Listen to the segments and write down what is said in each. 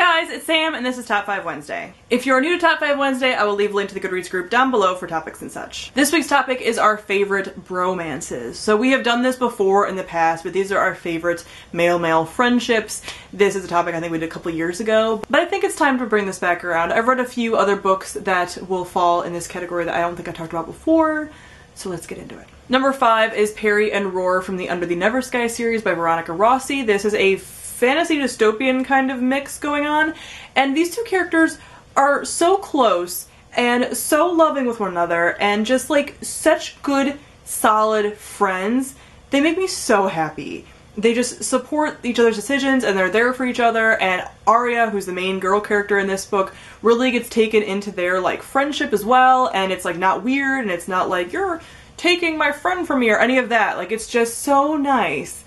guys, it's Sam and this is Top 5 Wednesday. If you're new to Top 5 Wednesday, I will leave a link to the Goodreads group down below for topics and such. This week's topic is our favorite bromances. So we have done this before in the past, but these are our favorite male-male friendships. This is a topic I think we did a couple years ago, but I think it's time to bring this back around. I've read a few other books that will fall in this category that I don't think I talked about before, so let's get into it. Number 5 is Perry and Roar from the Under the Never Sky series by Veronica Rossi. This is a fantasy dystopian kind of mix going on, and these two characters are so close and so loving with one another and just like such good solid friends. They make me so happy. They just support each other's decisions and they're there for each other, and Arya, who's the main girl character in this book, really gets taken into their like friendship as well, and it's like not weird and it's not like you're taking my friend from me or any of that. Like, it's just so nice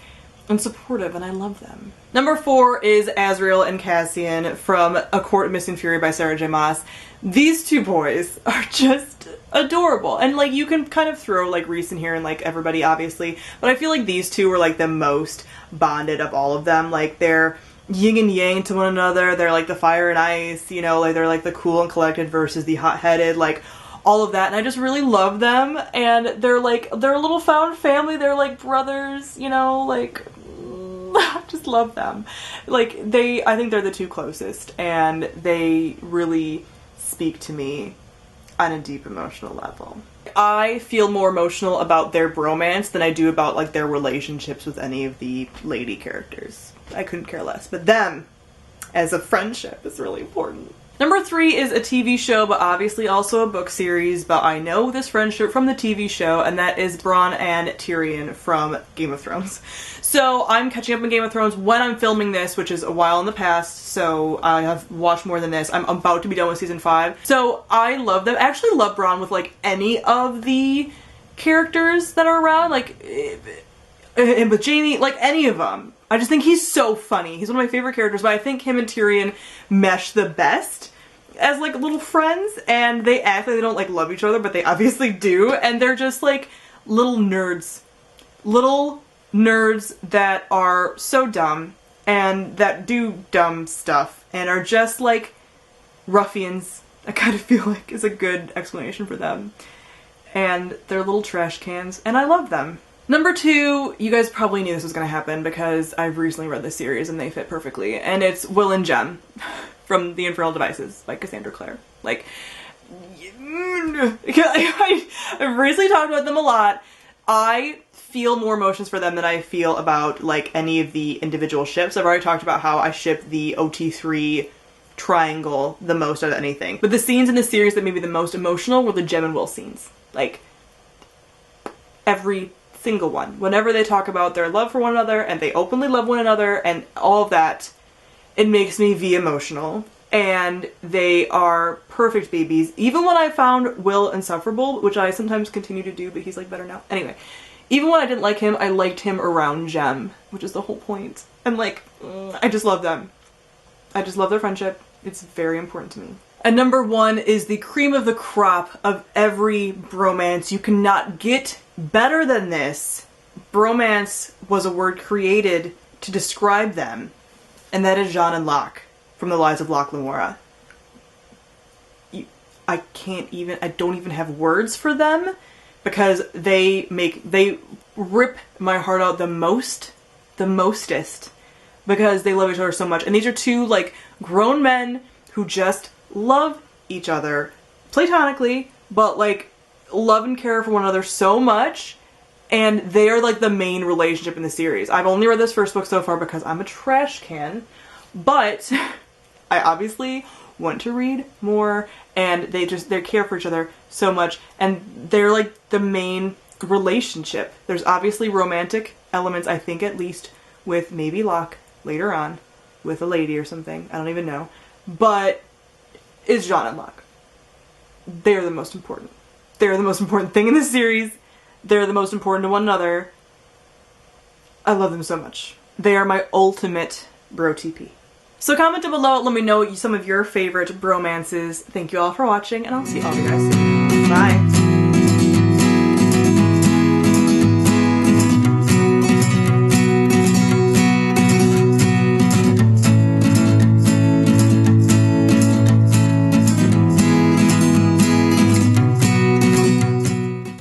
and supportive and I love them. Number 4 is Azriel and Cassian from A Court of Mist and Fury by Sarah J. Maas. These two boys are just adorable. And like, you can kind of throw like Reese in here and like everybody obviously, but I feel like these two were like the most bonded of all of them. Like, they're yin and yang to one another. They're like the fire and ice, you know, like they're like the cool and collected versus the hot-headed, like all of that. And I just really love them. And they're like, they're a little found family. They're like brothers, you know, like I just love them. Like, I think they're the two closest, and they really speak to me on a deep emotional level. I feel more emotional about their bromance than I do about like their relationships with any of the lady characters. I couldn't care less, but them as a friendship is really important. Number 3 is a TV show, but obviously also a book series, but I know this friendship from the TV show, and that is Bronn and Tyrion from Game of Thrones. So I'm catching up on Game of Thrones when I'm filming this, which is a while in the past, so I have watched more than this. I'm about to be done with season 5. So I love them. I actually love Bronn with like any of the characters that are around, like, and with Jaime, like any of them. I just think he's so funny. He's one of my favorite characters, but I think him and Tyrion mesh the best as like little friends, and they act like they don't like love each other, but they obviously do, and they're just like little nerds. Little nerds that are so dumb and that do dumb stuff and are just like ruffians. I kind of feel like is a good explanation for them. And they're little trash cans, and I love them. Number 2, you guys probably knew this was going to happen because I've recently read this series and they fit perfectly, and it's Will and Jem from The Infernal Devices by Cassandra Clare. Like, I've recently talked about them a lot. I feel more emotions for them than I feel about like any of the individual ships. I've already talked about how I ship the OT3 triangle the most out of anything. But the scenes in the series that made me the most emotional were the Jem and Will scenes. Like, every single one. Whenever they talk about their love for one another and they openly love one another and all of that, it makes me emotional. And they are perfect babies. Even when I found Will insufferable, which I sometimes continue to do, but he's like better now. Anyway, even when I didn't like him, I liked him around Jem, which is the whole point. And like, I just love them. I just love their friendship. It's very important to me. And number 1 is the cream of the crop of every bromance. You cannot get better than this. Bromance was a word created to describe them, and that is Jean and Locke from The Lies of Locke Lamora. I don't even have words for them because they rip my heart out the mostest because they love each other so much. And these are two like grown men who just love each other platonically, but like love and care for one another so much, and they are like the main relationship in the series. I've only read this first book so far because I'm a trash can, but I obviously want to read more, and they care for each other so much, and they're like the main relationship. There's obviously romantic elements, I think, at least with maybe Locke later on with a lady or something. I don't even know, but it's Jean and Locke. They're the most important. They're the most important thing in this series. They're the most important to one another. I love them so much. They are my ultimate bro TP. So comment down below, let me know some of your favorite bromances. Thank you all for watching, and I'll see all of you guys soon. Bye!